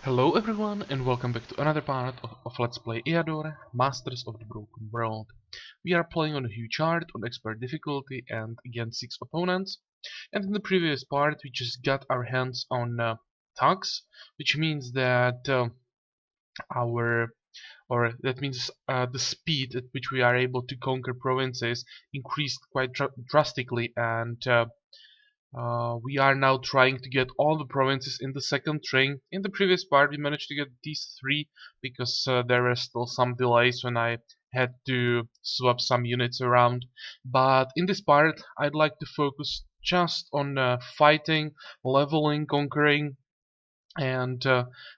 Hello everyone and welcome back to another part of Let's Play Eador, Masters of the Broken World. We are playing on a huge chart on expert difficulty and against 6 opponents. And in the previous part we just got our hands on tugs, which means that the speed at which we are able to conquer provinces increased quite drastically, and we are now trying to get all the provinces in the second ring. In the previous part we managed to get these three because there were still some delays when I had to swap some units around. But in this part I'd like to focus just on fighting, leveling, conquering, and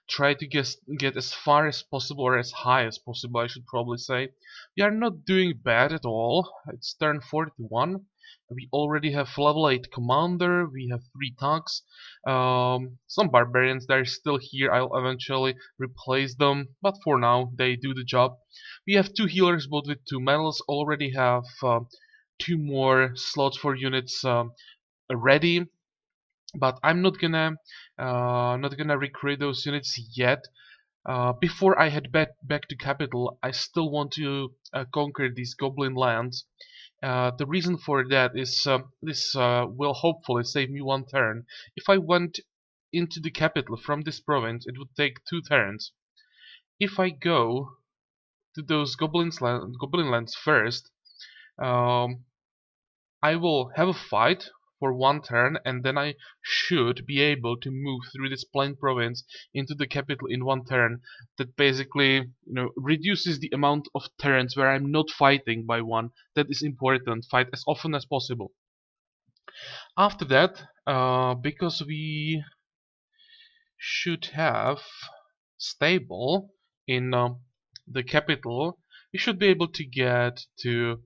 try to get as far as possible, or as high as possible I should probably say. We are not doing bad at all. It's turn 41. We already have level 8 commander, we have 3 tanks, some barbarians. They're still here. I'll eventually replace them, but for now they do the job. We have 2 healers both with 2 medals, already have 2 more slots for units ready, but I'm not gonna recruit those units yet. Before I head back to capital, I still want to conquer these goblin lands. The reason for that is this will hopefully save me 1 turn. If I went into the capital from this province, it would take 2 turns. If I go to those goblin lands first, um, I will have a fight for 1 turn, and then I should be able to move through this plain province into the capital in 1 turn. That basically, reduces the amount of turns where I'm not fighting by 1. That is important. Fight as often as possible. After that, because we should have stable in the capital, we should be able to get to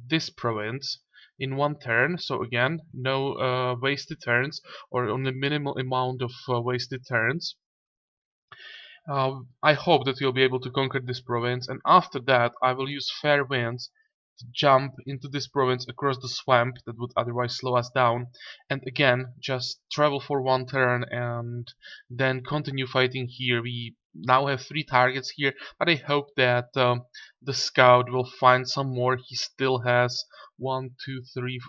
this province in 1 turn. So again, no wasted turns, or only minimal amount of wasted turns. I hope that we'll be able to conquer this province, and after that I will use fair winds to jump into this province across the swamp that would otherwise slow us down, and again just travel for 1 turn and then continue fighting here. We now have 3 targets here, but I hope that the scout will find some more. He still has 1, 2, 3,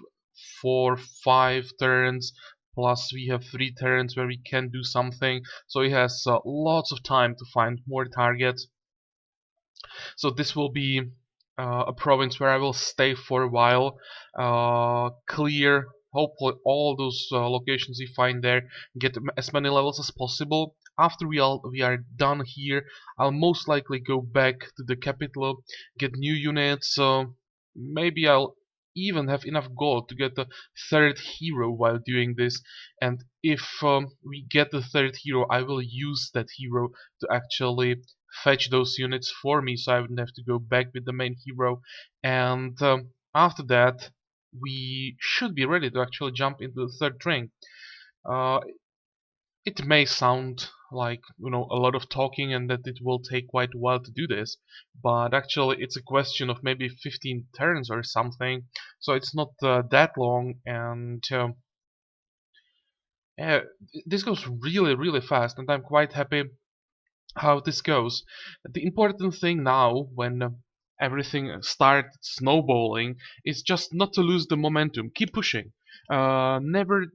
4, 5 turns, plus we have 3 turns where we can do something, so he has lots of time to find more targets. So this will be a province where I will stay for a while, clear hopefully all those locations we find there, get as many levels as possible. After we are done here, I'll most likely go back to the capital, get new units. Maybe I'll even have enough gold to get the 3rd hero while doing this, and if we get the 3rd hero, I will use that hero to actually fetch those units for me, so I wouldn't have to go back with the main hero. And after that we should be ready to actually jump into the 3rd ring. uh, it may sound like, a lot of talking and that it will take quite a while to do this, but actually it's a question of maybe 15 turns or something, so it's not that long. And yeah, this goes really fast, and I'm quite happy how this goes. The important thing now, when everything starts snowballing, is just not to lose the momentum. Keep pushing. Never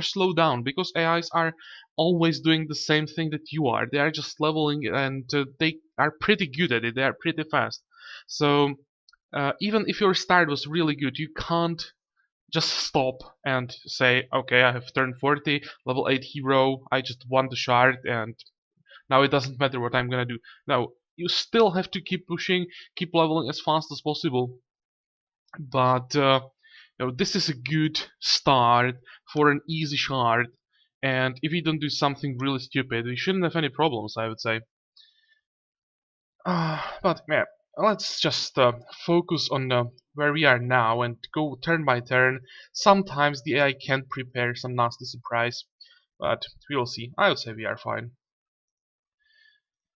slow down, because AIs are always doing the same thing that you are. They are just leveling, and they are pretty good at it. They are pretty fast. So even if your start was really good, you can't just stop and say, okay, I have turned 40, level 8 hero, I just won the shard, and now it doesn't matter what I'm gonna do. Now, you still have to keep pushing, keep leveling as fast as possible. But this is a good start for an easy shard. And if you don't do something really stupid, we shouldn't have any problems, I would say. But yeah, let's just focus on where we are now and go turn by turn. Sometimes the AI can prepare some nasty surprise, but we'll see. I would say we are fine.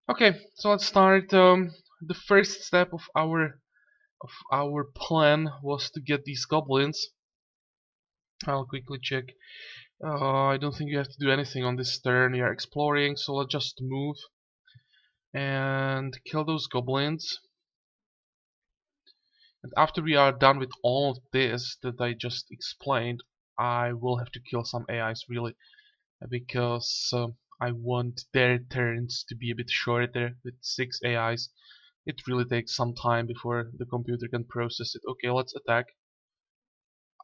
Okay, so let's start. The first step of our plan was to get these goblins. I'll quickly check I don't think you have to do anything on this turn. We are exploring, so let's just move and kill those goblins. And after we are done with all of this that I just explained, I will have to kill some AIs really, because I want their turns to be a bit shorter with 6 AIs. It really takes some time before the computer can process it. Okay, let's attack.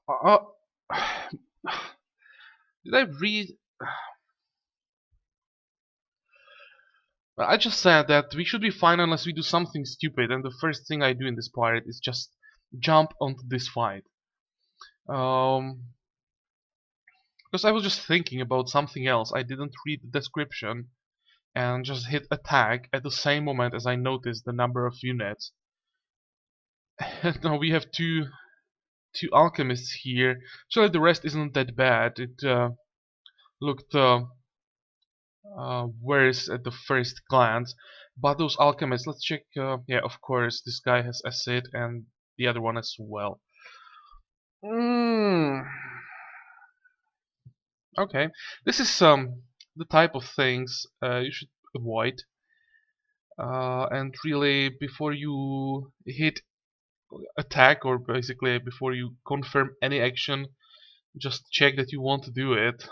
Uh, did I read? I just said that we should be fine unless we do something stupid, and the first thing I do in this part is just jump onto this fight. Um, because I was just thinking about something else. I didn't read the description and just hit attack at the same moment as I noticed the number of units. Now we have two alchemists here. Actually, the rest isn't that bad. It looked worse at the first glance. But those alchemists, let's check. Yeah, of course, this guy has acid and the other one as well. Mm, okay, this is the type of things you should avoid. And really, before you hit attack, or basically before you confirm any action, just check that you want to do it.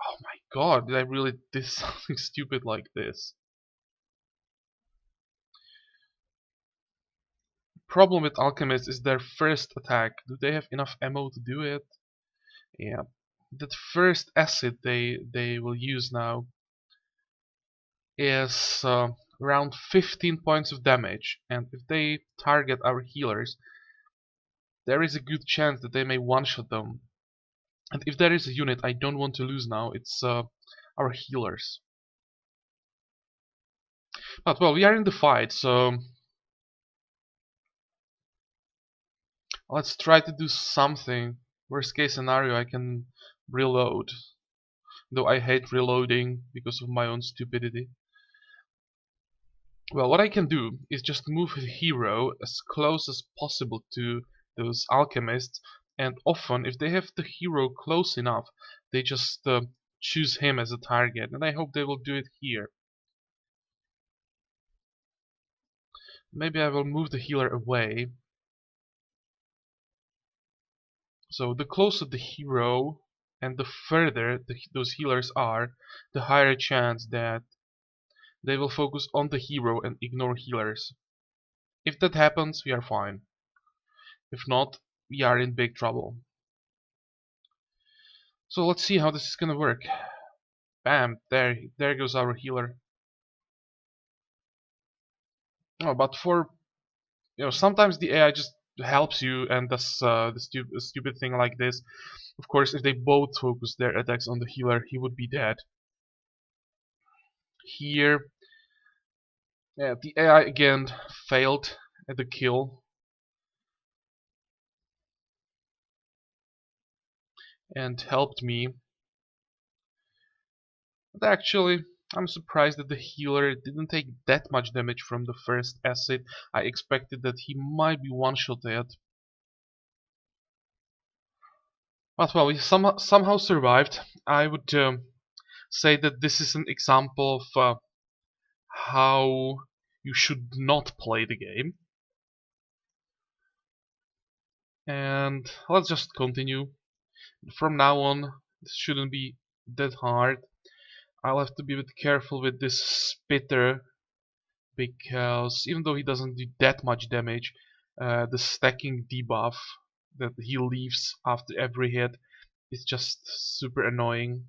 Oh my god, did I really do something stupid like this? Problem with alchemists is their first attack. Do they have enough ammo to do it? Yeah. That first acid they will use now is around 15 points of damage, and if they target our healers, there is a good chance that they may one-shot them. And if there is a unit I don't want to lose now, it's our healers. But well, we are in the fight, so let's try to do something. Worst case scenario, I can reload. Though I hate reloading because of my own stupidity. Well, what I can do is just move a hero as close as possible to those alchemists, and often if they have the hero close enough, they just choose him as a target, and I hope they will do it here. Maybe I will move the healer away. So the closer the hero and the further those healers are, the higher chance that they will focus on the hero and ignore healers. If that happens, we are fine. If not, we are in big trouble. So let's see how this is gonna work. Bam, there goes our healer. Oh, but for sometimes the AI just helps you and does the stupid thing like this. Of course, if they both focus their attacks on the healer, he would be dead. Here, yeah, the AI again failed at the kill, and helped me. But actually, I'm surprised that the healer didn't take that much damage from the first acid. I expected that he might be one-shotted. But well, we somehow survived. I would say that this is an example of how you should not play the game. And let's just continue. From now on, this shouldn't be that hard. I'll have to be a bit careful with this spitter, because even though he doesn't do that much damage, the stacking debuff that he leaves after every hit is just super annoying.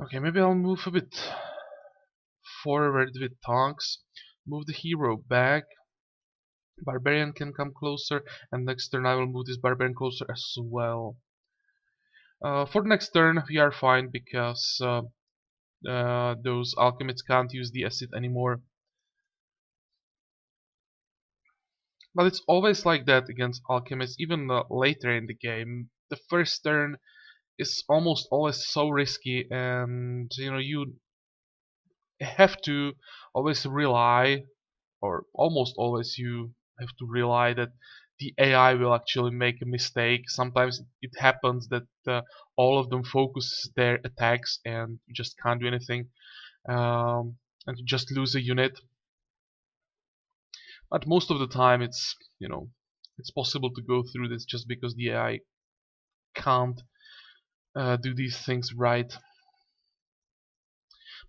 Okay, maybe I'll move a bit forward with tanks, move the hero back, barbarian can come closer, and next turn I will move this barbarian closer as well. For the next turn we are fine because those alchemists can't use the acid anymore. But it's always like that against alchemists, even later in the game. The first turn is almost always so risky, and you have to always rely, or almost always you have to rely that the AI will actually make a mistake. Sometimes it happens that all of them focus their attacks and you just can't do anything, and you just lose a unit. But most of the time, it's possible to go through this just because the AI can't do these things right.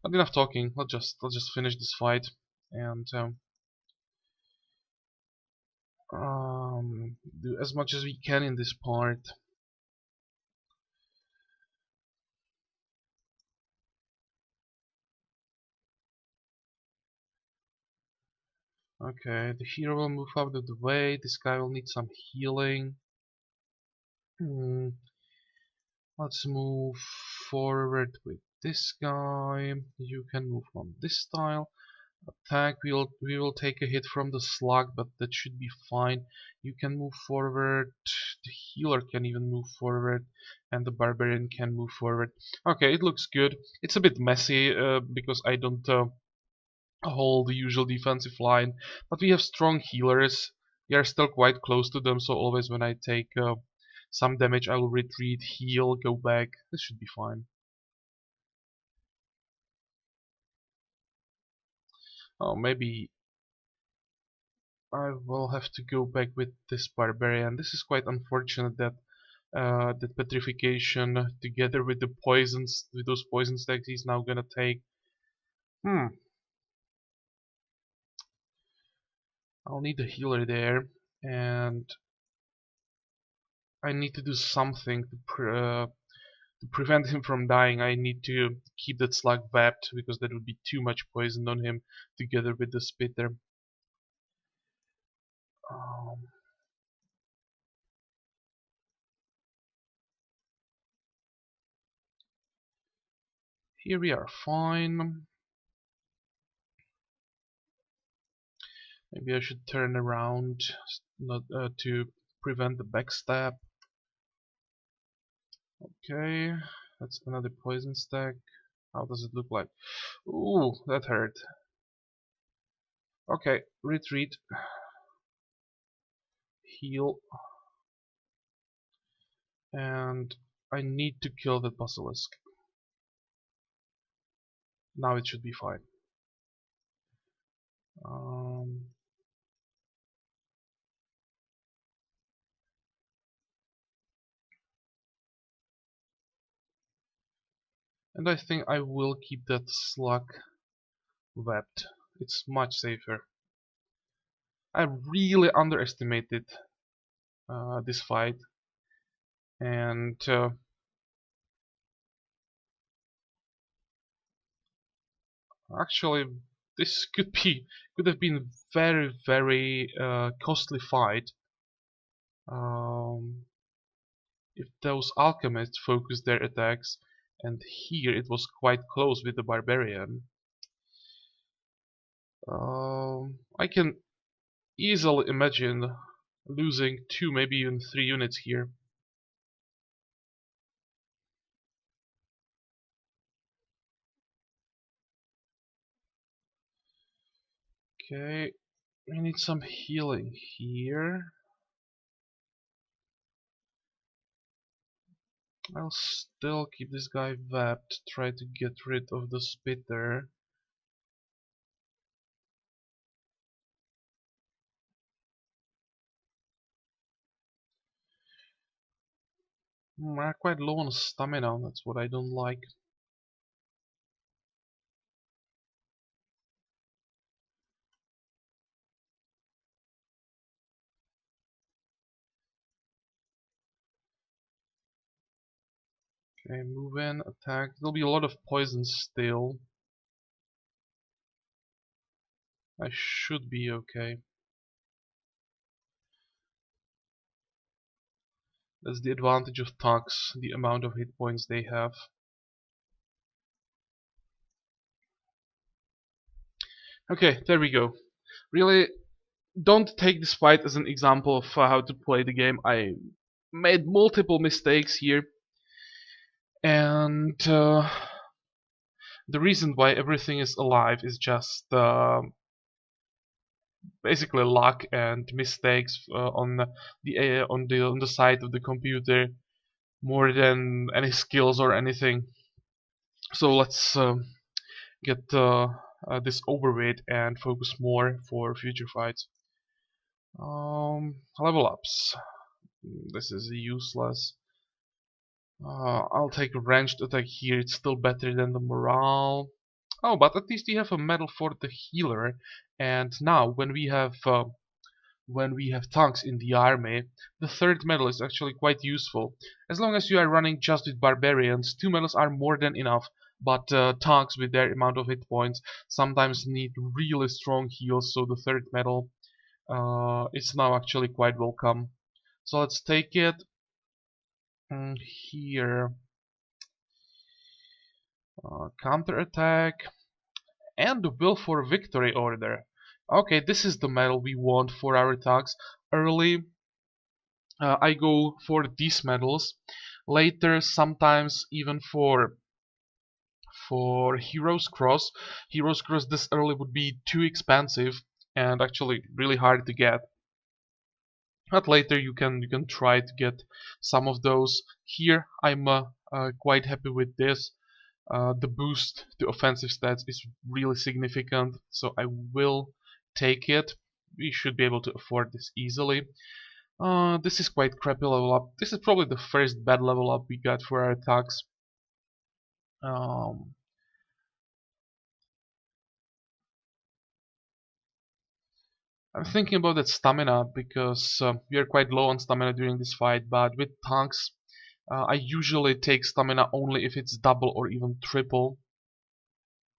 But enough talking. Let's just finish this fight and do as much as we can in this part. Okay, the hero will move out of the way. This guy will need some healing. Hmm, let's move forward with this guy. You can move on this tile. Attack, we will take a hit from the slug, but that should be fine. You can move forward. The healer can even move forward, and the barbarian can move forward. Okay, it looks good. It's a bit messy because I don't hold the usual defensive line, but we have strong healers. We are still quite close to them, so always when I take some damage, I will retreat, heal, go back. This should be fine. Oh, maybe I will have to go back with this barbarian. This is quite unfortunate that that petrification together with the poisons, with those poison stacks he's now gonna take. Hmm, I'll need a healer there, and I need to do something to prevent him from dying. I need to keep that slug vapped because that would be too much poison on him together with the spitter. Um, Here we are fine. Maybe I should turn around not to prevent the backstab. Okay, that's another poison stack. How does it look like? Ooh, that hurt. Okay, retreat, heal, and I need to kill that basilisk. Now it should be fine. Um, and I think I will keep that slug webbed. It's much safer. I really underestimated this fight, and actually this could have been very costly fight if those alchemists focused their attacks, and here it was quite close with the barbarian. I can easily imagine losing 2, maybe even 3 units here. Okay, we need some healing here. I'll still keep this guy vapped, try to get rid of the spitter. I'm quite low on stamina, that's what I don't like. Okay, move in, attack. There'll be a lot of poison still. I should be okay. That's the advantage of thugs, the amount of hit points they have. Okay, there we go. Really, don't take this fight as an example of how to play the game. I made multiple mistakes here, and the reason why everything is alive is just basically luck and mistakes on the side of the computer more than any skills or anything. So let's get this over with and focus more for future fights. Level ups. This is useless. I'll take a ranged attack here. It's still better than the morale. Oh, but at least we have a medal for the healer. And now, when we have tanks in the army, the third medal is actually quite useful. As long as you are running just with barbarians, two medals are more than enough. But tanks with their amount of hit points sometimes need really strong heals, so the third medal is now actually quite welcome. So let's take it here. Counter attack and the will for victory order. Okay, this is the medal we want for our attacks. Early, I go for these medals. Later, sometimes even for Heroes Cross. Heroes Cross this early would be too expensive and actually really hard to get. But later you can try to get some of those. Here I'm quite happy with this. The boost to offensive stats is really significant, so I will take it. We should be able to afford this easily. This is quite crappy level up. This is probably the first bad level up we got for our attacks. Um, I'm thinking about that stamina because we are quite low on stamina during this fight, but with tanks I usually take stamina only if it's double or even triple.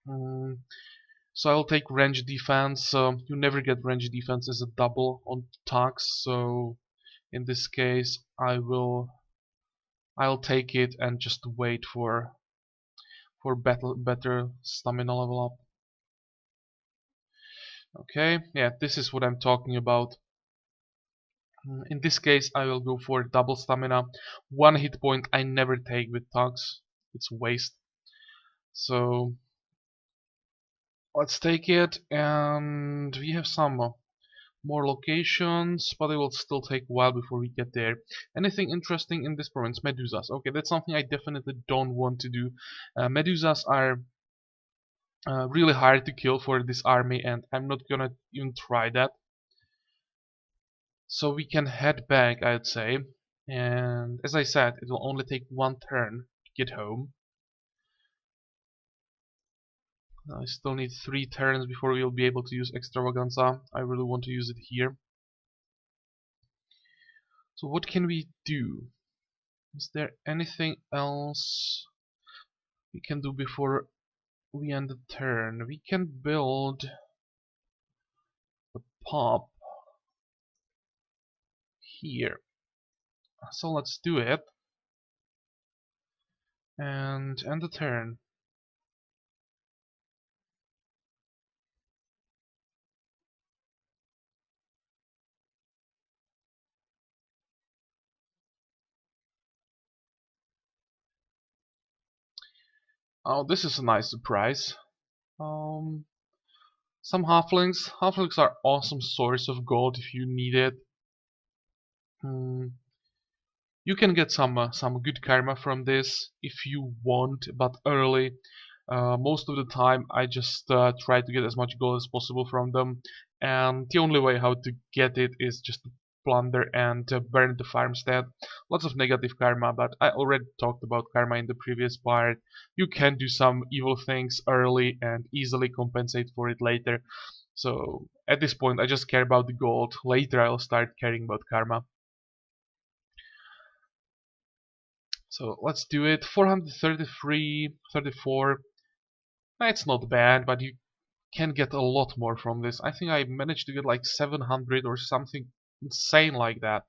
Mm, so I'll take range defense. You never get range defense as a double on tanks, so in this case I'll take it and just wait for better stamina level up. Okay, yeah, this is what I'm talking about. In this case I will go for double stamina. One hit point I never take with tanks. It's waste. So let's take it, and we have some more locations, but it will still take a while before we get there. Anything interesting in this province? Medusas. Okay, that's something I definitely don't want to do. Medusas are really hard to kill for this army, and I'm not gonna even try that. So we can head back, I'd say. And as I said, it will only take one turn to get home. I still need 3 turns before we'll be able to use Extravaganza. I really want to use it here. So what can we do? Is there anything else we can do before we end the turn? We can build a pop here. So let's do it and end the turn. Oh, this is a nice surprise. Um, some halflings. Halflings are awesome source of gold if you need it. Hmm. You can get some good karma from this if you want, but early. Most of the time I just try to get as much gold as possible from them, and the only way how to get it is just to plunder and burn the farmstead. Lots of negative karma, but I already talked about karma in the previous part. You can do some evil things early and easily compensate for it later. So at this point I just care about the gold. Later I'll start caring about karma. So let's do it. 433, 34. It's not bad, but you can get a lot more from this. I think I managed to get like 700 or something insane like that.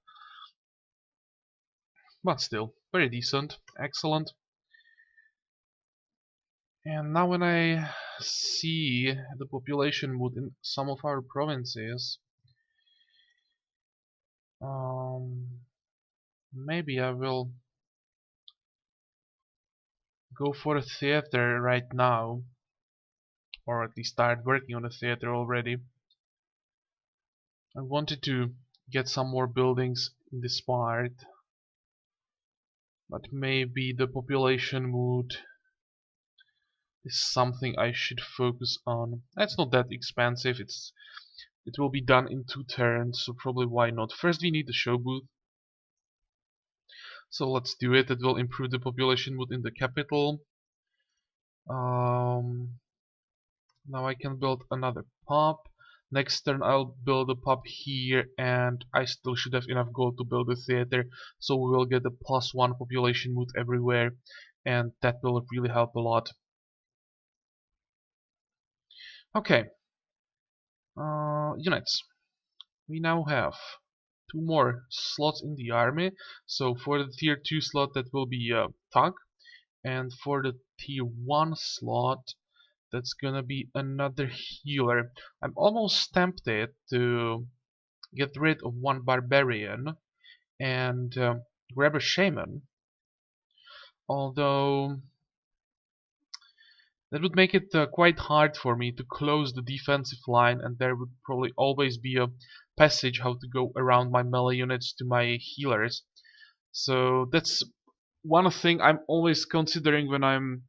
But still, very decent. Excellent. And now when I see the population mood in some of our provinces, um, maybe I will go for a theater right now. Or at least start working on a theater already. I wanted to get some more buildings in this part, but maybe the population mood is something I should focus on. It's not that expensive. It will be done in 2 turns, so probably why not. First we need the show booth. So let's do it. It will improve the population mood in the capital. Um, Now I can build another pub. Next turn I'll build a pub here, and I still should have enough gold to build a theater, so we will get a +1 population mood everywhere, and that will really help a lot. Okay, units. We now have 2 more slots in the army. So for the tier 2 slot that will be a thug, and for the tier 1 slot that's gonna be another healer. I'm almost tempted to get rid of 1 barbarian and grab a shaman, although that would make it quite hard for me to close the defensive line, and there would probably always be a passage how to go around my melee units to my healers. So that's one thing I'm always considering when I'm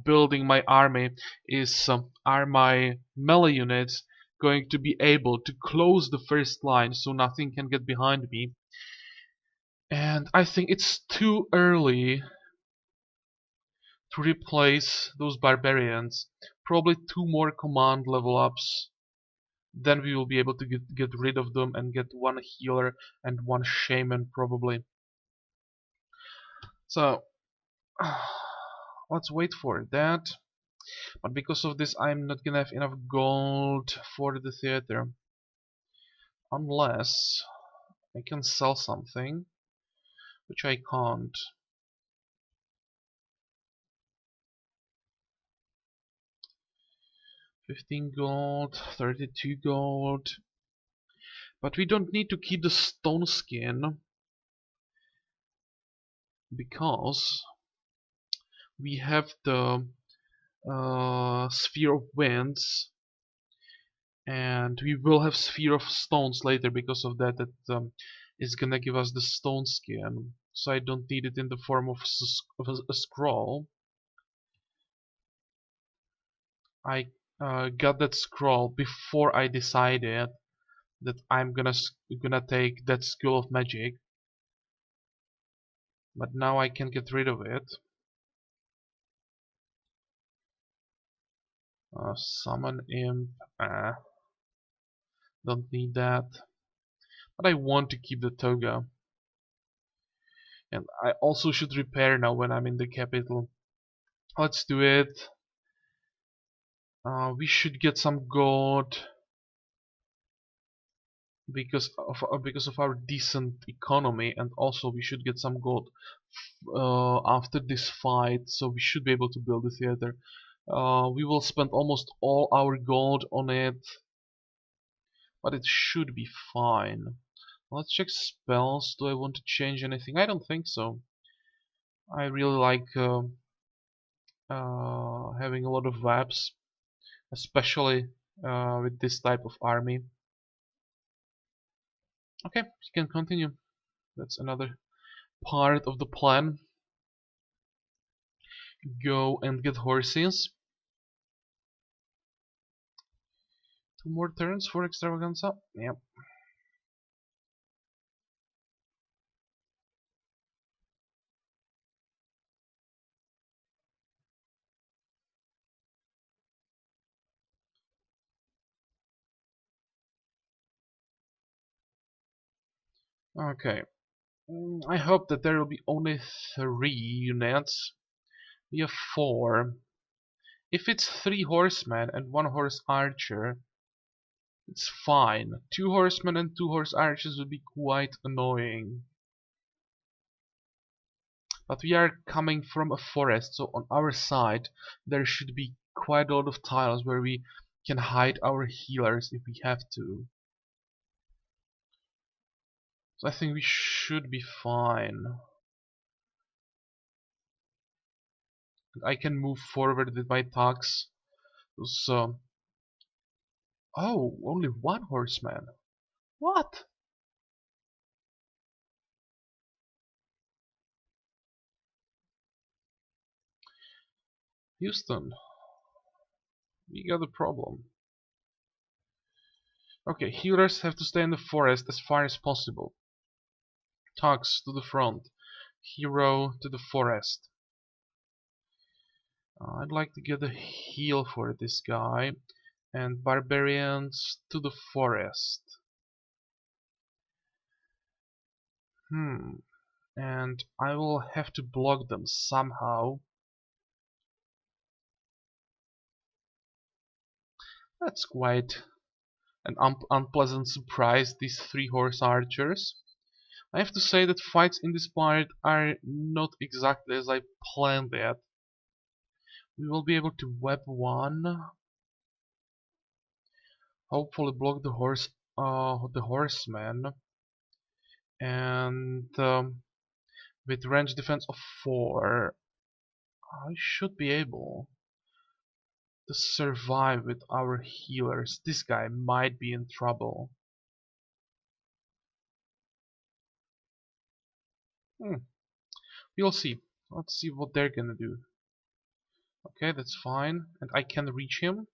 building my army is are my melee units going to be able to close the first line so nothing can get behind me. And I think it's too early to replace those barbarians. Probably 2 more command level ups. Then we will be able to get rid of them and get 1 healer and 1 shaman probably. So let's wait for that. But because of this I'm not gonna have enough gold for the theater. Unless I can sell something, which I can't. $15 gold, 32 gold. But we don't need to keep the stone skin because we have the sphere of winds, and we will have sphere of stones later. Because of that, is gonna give us the stone skin, so I don't need it in the form of a scroll. I got that scroll before I decided that I'm gonna take that School of Magic, but now I can get rid of it. Summon imp. Don't need that. But I want to keep the toga. And I also should repair now when I'm in the capital. Let's do it. We should get some gold because of our decent economy, and also we should get some gold after this fight, so we should be able to build the theater. We will spend almost all our gold on it, but it should be fine. Let's check spells. Do I want to change anything? I don't think so. I really like having a lot of webs, especially with this type of army. Okay, we can continue. That's another part of the plan. Go and get horses. 2 more turns for extravaganza. Yep. Okay. I hope that there will be only 3 units. We have 4. If it's 3 horsemen and 1 horse archer, it's fine. 2 horsemen and 2 horse archers would be quite annoying. But we are coming from a forest, so on our side there should be quite a lot of tiles where we can hide our healers if we have to. So I think we should be fine. I can move forward with my tugs. So, oh, only 1 horseman. What? Houston, we got a problem. Okay, healers have to stay in the forest as far as possible. Tux to the front. Hero to the forest. I'd like to get a heal for this guy. And barbarians to the forest. And I will have to block them somehow. That's quite an unpleasant surprise, these 3-horse archers. I have to say that fights in this part are not exactly as I planned it. We will be able to web one. Hopefully block the horseman. And with range defense of 4, I should be able to survive with our healers. This guy might be in trouble. We'll see. Let's see what they're gonna do. Okay, that's fine. And I can reach him.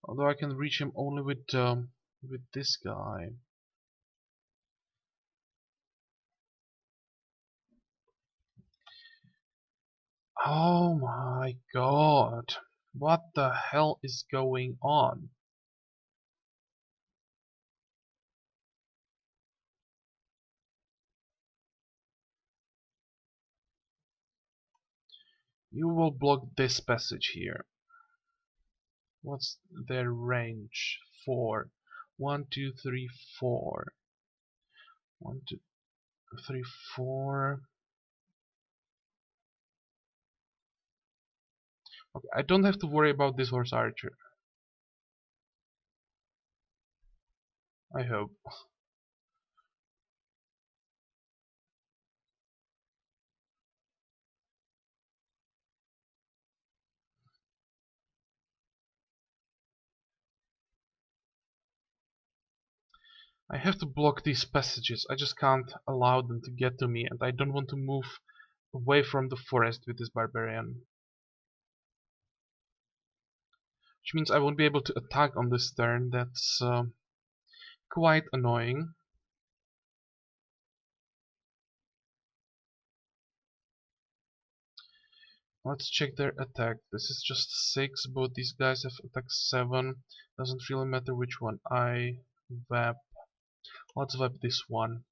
Although I can reach him only with this guy. Oh my god. What the hell is going on? You will block this passage here. What's their range? 4. 1, 2, 3, 4. 1, 2, 3, 4. Okay, I don't have to worry about this horse archer. I hope. I have to block these passages. I just can't allow them to get to me, and I don't want to move away from the forest with this barbarian. Which means I won't be able to attack on this turn. That's quite annoying. Let's check their attack. This is just 6, both these guys have attack 7. Doesn't really matter which one I web. Let's web this one.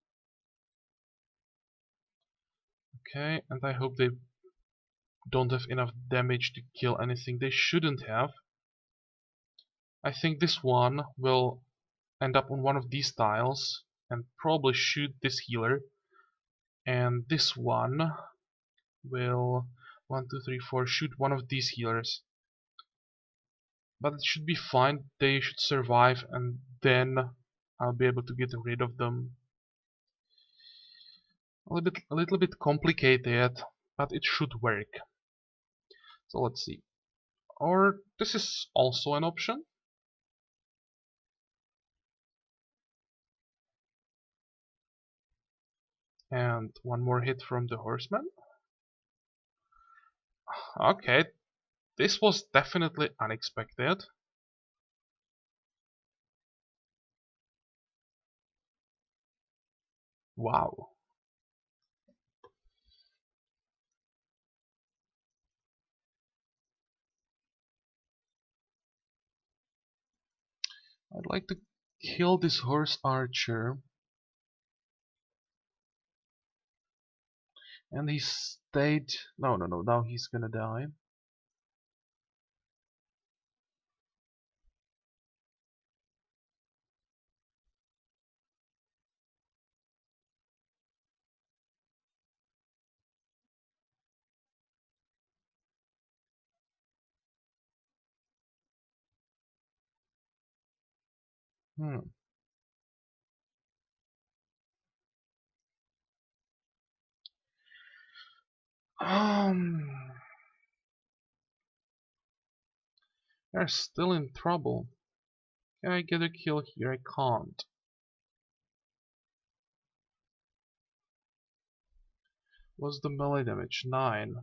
Okay, and I hope they don't have enough damage to kill anything. They shouldn't have. I think this one will end up on one of these tiles and probably shoot this healer. And this one will 1, 2, 3, 4 shoot one of these healers. But it should be fine. They should survive, and then I'll be able to get rid of them. A little bit complicated, but it should work. So let's see. Or this is also an option. And one more hit from the horseman. Okay, this was definitely unexpected. Wow. I'd like to kill this horse archer. And he stayed... No, now he's gonna die. Hmm. Um, they're still in trouble. Can I get a kill here? I can't. What's the melee damage? 9.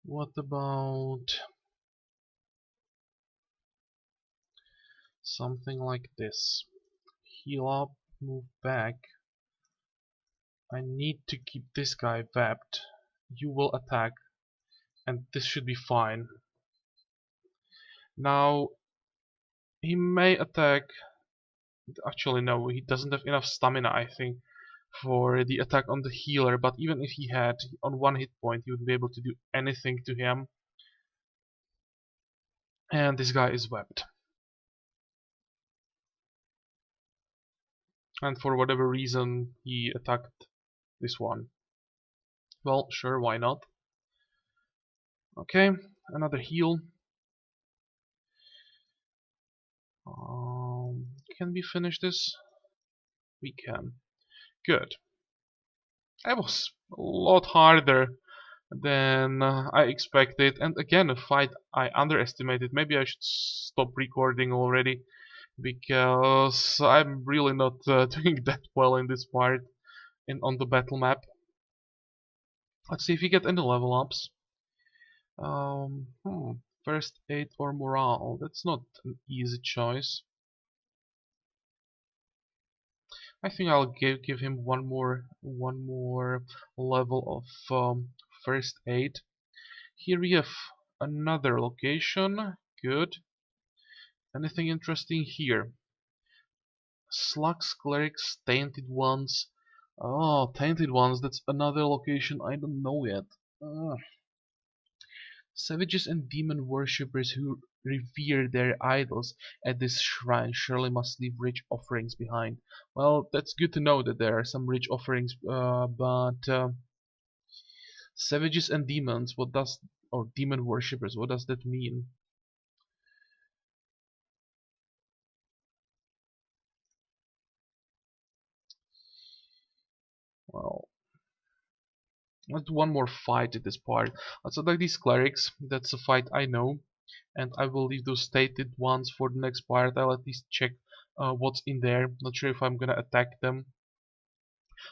What about something like this? Heal up, move back. I need to keep this guy vapped. You will attack, and this should be fine. Now, he may attack. Actually, no, he doesn't have enough stamina, I think, for the attack on the healer. But even if he had, on 1 hit point, he wouldn't be able to do anything to him. And this guy is webbed. And for whatever reason, he attacked this one. Well, sure, why not? Okay, another heal. Can we finish this? We can. Good. That was a lot harder than I expected. And again, a fight I underestimated. Maybe I should stop recording already, because I'm really not doing that well in this part on the battle map. Let's see if we get any level ups. Um, hmm, First aid or morale. That's not an easy choice. I think I'll give him one more level of first aid. Here we have another location. Good. Anything interesting here? Slugs, clerics, tainted ones. Oh, tainted ones. That's another location I don't know yet. Savages and demon worshippers who revere their idols at this shrine surely must leave rich offerings behind. Well, that's good to know that there are some rich offerings, but savages and demons, or demon worshippers, what does that mean? Well, let's do one more fight at this part. Let's attack these clerics. That's a fight I know, and I will leave those stated ones for the next part. I'll at least check what's in there. Not sure if I'm gonna attack them,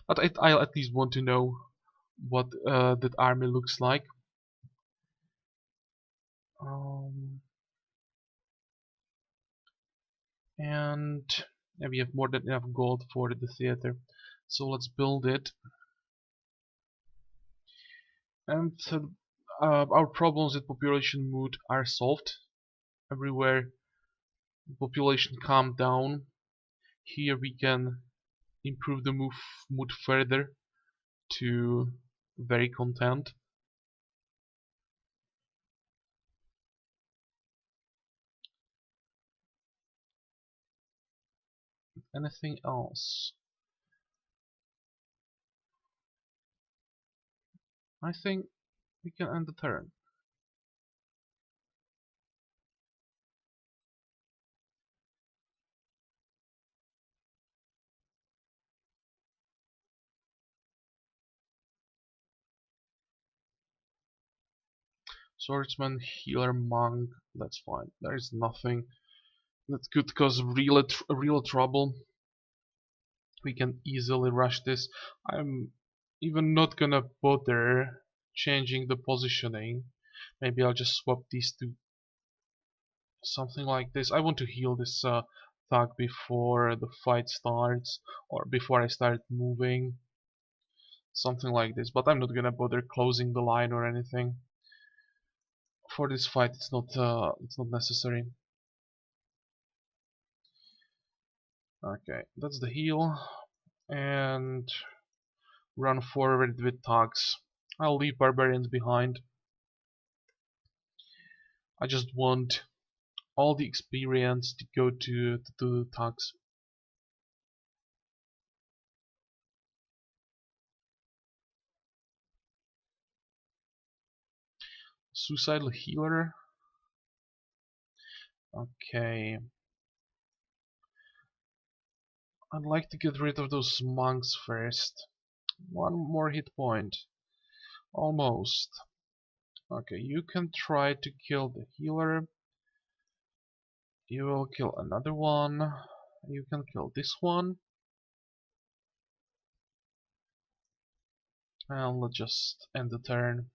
but I'll at least want to know what that army looks like. Um, and yeah, we have more than enough gold for the theater, so let's build it. And our problems with population mood are solved. Everywhere population calmed down. Here we can improve the mood further to very content. Anything else? I think we can end the turn. Swordsman, healer, monk. That's fine. There is nothing that could cause real trouble. We can easily rush this. I'm even not gonna bother changing the positioning. Maybe I'll just swap these two. Something like this. I want to heal this thug before the fight starts, or before I start moving. Something like this. But I'm not gonna bother closing the line or anything. For this fight, it's not necessary. Okay, that's the heal, and run forward with thugs. I'll leave barbarians behind. I just want all the experience to go to the thugs. Suicidal healer. Okay. I'd like to get rid of those monks first. One more hit point. Almost. Okay, you can try to kill the healer. You will kill another one. You can kill this one. And let's just end the turn.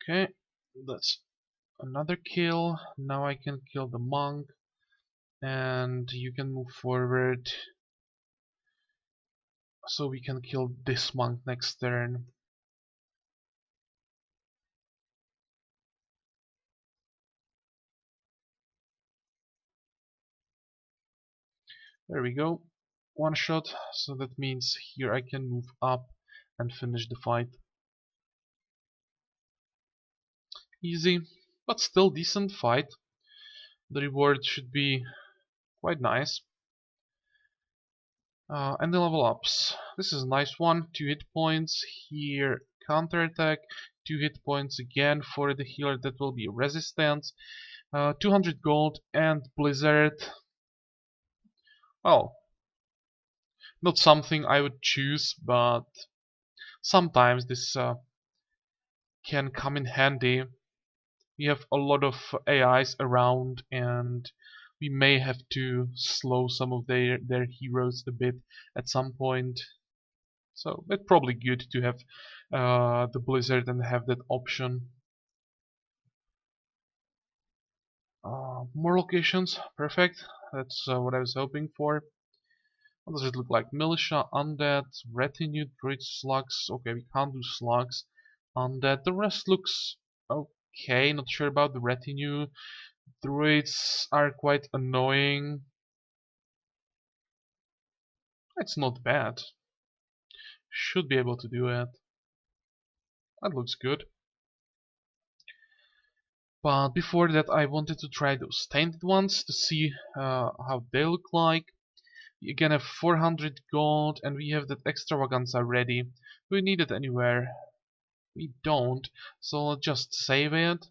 Okay, that's another kill. Now I can kill the monk. And you can move forward. So we can kill this monk next turn. There we go. One shot. So that means here I can move up and finish the fight. Easy, but still decent fight. The reward should be quite nice. And the level ups. This is a nice one. 2 hit points. Here, counter attack. 2 hit points again for the healer. That will be resistance. 200 gold and blizzard. Well, not something I would choose, but sometimes this can come in handy. We have a lot of AIs around, and we may have to slow some of their heroes a bit at some point. So it's probably good to have the blizzard and have that option. More locations, perfect. That's what I was hoping for. What does it look like? Militia, undead, retinue, druid, slugs. Okay, we can't do slugs. Undead. The rest looks okay. Not sure about the retinue. Druids are quite annoying. It's not bad. Should be able to do it. That looks good. But before that I wanted to try those tainted ones to see how they look like. We again have 400 gold and we have that extravaganza ready. Do we need it anywhere? We don't. So let's just save it.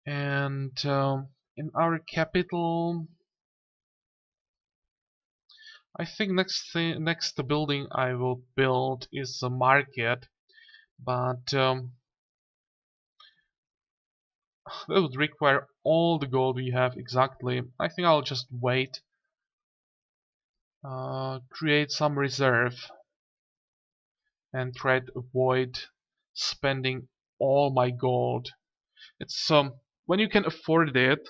And in our capital, I think next building I will build is a market, but that would require all the gold we have exactly. I think I'll just wait, create some reserve, and try to avoid spending all my gold. It's when you can afford it,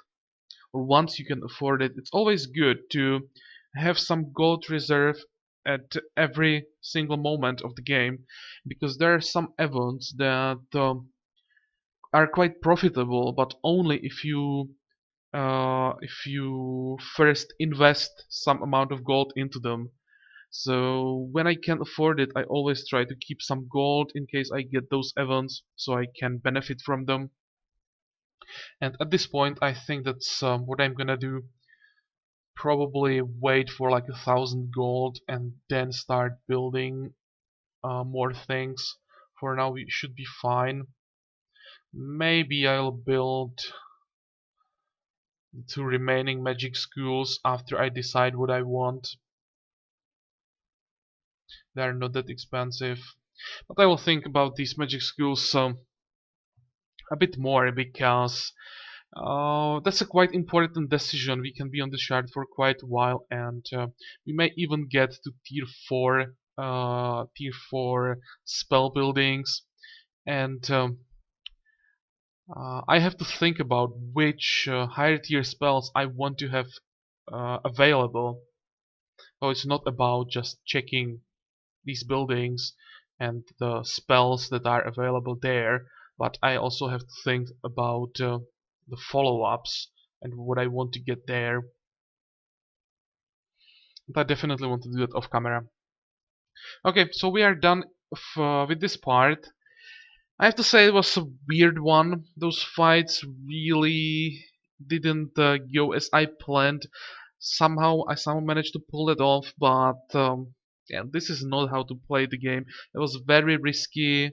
or once you can afford it, it's always good to have some gold reserve at every single moment of the game, because there are some events that are quite profitable, but only if you first invest some amount of gold into them. So when I can afford it, I always try to keep some gold in case I get those events, so I can benefit from them. And at this point, I think that's what I'm gonna do. Probably wait for like 1,000 gold and then start building more things. For now, we should be fine. Maybe I'll build the 2 remaining magic schools after I decide what I want. They're not that expensive. But I will think about these magic schools a bit more, because that's a quite important decision. We can be on the shard for quite a while, and we may even get to tier 4 spell buildings. And I have to think about which higher tier spells I want to have available. So it's not about just checking these buildings and the spells that are available there, but I also have to think about the follow-ups and what I want to get there. But I definitely want to do that off camera. Okay, so we are done with this part. I have to say it was a weird one. Those fights really didn't go as I planned. I somehow managed to pull it off, but yeah, this is not how to play the game. It was very risky,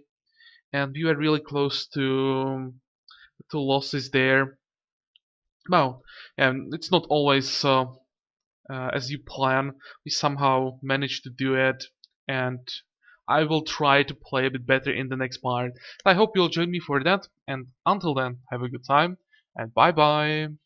and we were really close to losses there. Well, and it's not always as you plan. We somehow managed to do it, and I will try to play a bit better in the next part. I hope you'll join me for that, and until then, have a good time, and bye bye.